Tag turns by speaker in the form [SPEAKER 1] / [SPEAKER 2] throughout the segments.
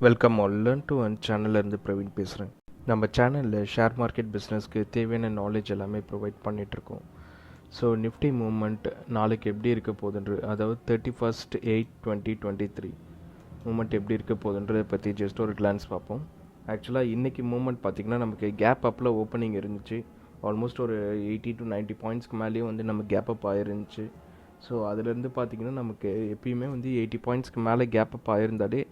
[SPEAKER 1] Welcome all learn to one சேனல்லேருந்து பிரவீன் பேசுகிறேன். நம்ம சேனலில் ஷேர் மார்க்கெட் பிஸ்னஸ்க்கு தேவையான நாலேஜ் எல்லாமே ப்ரொவைட் பண்ணிகிட்ருக்கோம். ஸோ நிஃப்டி மூமெண்ட் நாளைக்கு எப்படி இருக்க போகுதுன்ற, அதாவது 31/8/2023 மூமெண்ட் எப்படி இருக்க போகுதுன்றதை பற்றி ஜஸ்ட் ஒரு கிளான்ஸ் பார்ப்போம். ஆக்சுவலாக இன்றைக்கி மூமெண்ட் பார்த்திங்கன்னா நமக்கு கேப் அப்பில் ஓப்பனிங் இருந்துச்சு. ஆல்மோஸ்ட் ஒரு 80 to 90 பாயிண்ட்ஸ்க்கு மேலேயும் வந்து நம்ம கேப் அப் ஆகிருந்துச்சு. ஸோ அதுலேருந்து பார்த்திங்கன்னா நமக்கு எப்பயுமே வந்து 80 பாயிண்ட்ஸ்க்கு மேலே கேப் அப் ஆகிருந்தாலே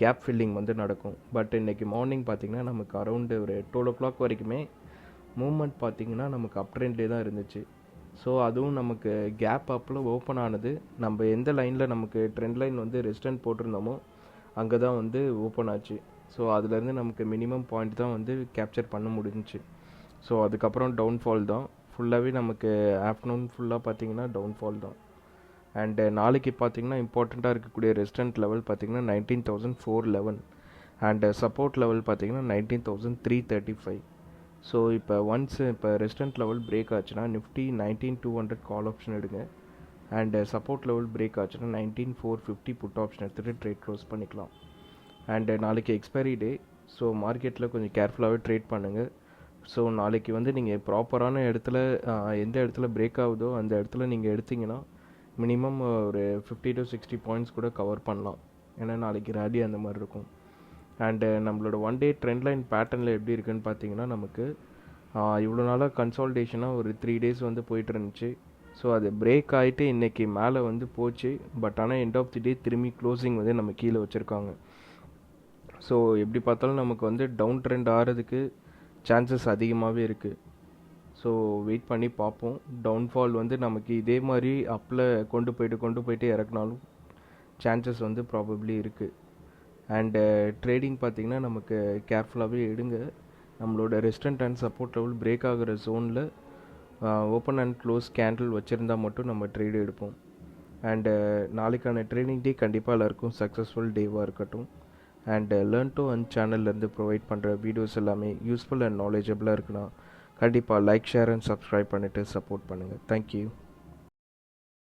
[SPEAKER 1] கேப் ஃபில்லிங் வந்து நடக்கும். பட் இன்றைக்கி மார்னிங் பார்த்திங்கன்னா நமக்கு அரௌண்டு ஒரு 12 o'clock வரைக்குமே மூமெண்ட் பார்த்திங்கன்னா நமக்கு அப் ட்ரெண்ட்லேயே தான் இருந்துச்சு. ஸோ அதுவும் நமக்கு கேப் அப்பில் ஓப்பன் ஆனது நம்ம எந்த லைனில் நமக்கு ட்ரெண்ட் லைன் வந்து ரெசிஸ்டன்ட் போட்டிருந்தோமோ அங்கே தான் வந்து ஓப்பன் ஆச்சு. ஸோ அதுலேருந்து நமக்கு மினிமம் பாயிண்ட் தான் வந்து கேப்சர் பண்ண முடிஞ்சிச்சு. ஸோ அதுக்கப்புறம் டவுன்ஃபால் தான் ஃபுல்லாகவே நமக்கு ஆஃப்டர்நூன் ஃபுல்லாக பார்த்திங்கன்னா டவுன்ஃபால் தான். அண்டு நாளைக்கு பார்த்திங்கன்னா இம்பார்ட்டண்ட்டாக இருக்கக்கூடிய ரெசிஸ்டன்ட் லெவல் பார்த்திங்கன்னா 19,411 அண்டு சப்போர்ட் லெவல் பார்த்திங்கன்னா 19,335. ஸோ இப்போ ரெசிஸ்டன்ட் லெவல் பிரேக் ஆச்சுன்னா நிஃப்டி 19,200 கால் ஆப்ஷன் எடுங்க. அண்டு சப்போர்ட் லெவல் பிரேக் ஆச்சுன்னா 19,450 புட் ஆப்ஷன் எடுத்துகிட்டு ட்ரேட் க்ளோஸ் பண்ணிக்கலாம். அண்டு நாளைக்கு எக்ஸ்பைரி டே. ஸோ மார்க்கெட்டில் கொஞ்சம் கேர்ஃபுல்லாகவே ட்ரேட் பண்ணுங்கள். ஸோ நாளைக்கு வந்து நீங்கள் ப்ராப்பரான இடத்துல எந்த இடத்துல பிரேக் ஆகுதோ அந்த இடத்துல நீங்கள் எடுத்திங்கன்னா மினிமம் ஒரு 50 to 60 பாயிண்ட்ஸ் கூட கவர் பண்ணலாம். ஏன்னா நாளைக்கு ரேலி அந்த மாதிரி இருக்கும். அண்டு நம்மளோட ஒன் டே ட்ரெண்ட் லைன் பேட்டர்னில் எப்படி இருக்குன்னு பார்த்தீங்கன்னா நமக்கு இவ்வளோ நாளாக கன்சால்டேஷனாக ஒரு 3 days வந்து போயிட்டு இருந்துச்சு. ஸோ அது பிரேக் ஆகிட்டு இன்றைக்கி மேலே வந்து போச்சு. பட் ஆனால் எண்ட் ஆஃப் தி டே திரும்பி க்ளோசிங் வந்து நம்ம கீழே வச்சுருக்காங்க. ஸோ எப்படி பார்த்தாலும் நமக்கு வந்து டவுன் ட்ரெண்ட் ஆகிறதுக்கு சான்சஸ் அதிகமாகவே இருக்குது. ஸோ வெயிட் பண்ணி பார்ப்போம். டவுன்ஃபால் வந்து நமக்கு இதே மாதிரி அப்பில் கொண்டு போயிட்டு இறக்குனாலும் சான்சஸ் வந்து ப்ராபப்ளி இருக்குது. அண்டு ட்ரேடிங் பார்த்திங்கன்னா நமக்கு கேர்ஃபுல்லாகவே எடுங்க. நம்மளோட resistant and support level break ஆகிற ஜோனில் ஓப்பன் அண்ட் க்ளோஸ் கேண்டில் வச்சுருந்தால் மட்டும் நம்ம ட்ரேடு எடுப்போம். அண்டு நாளைக்கான ட்ரேடிங் டே கண்டிப்பாக எல்லாருக்கும் சக்ஸஸ்ஃபுல் டேவாக இருக்கட்டும். அண்டு லேர்ன் டு ஒன் சேனல்லேருந்து ப்ரொவைட் பண்ணுற வீடியோஸ் எல்லாமே யூஸ்ஃபுல் அண்ட் நாலேஜபிளாக இருக்குன்னா கண்டிப்பாக லைக், ஷேர் அண்ட் சப்ஸ்கிரைப் பண்ணிவிட்டு சப்போர்ட் பண்ணுங்கள். தேங்க்யூ.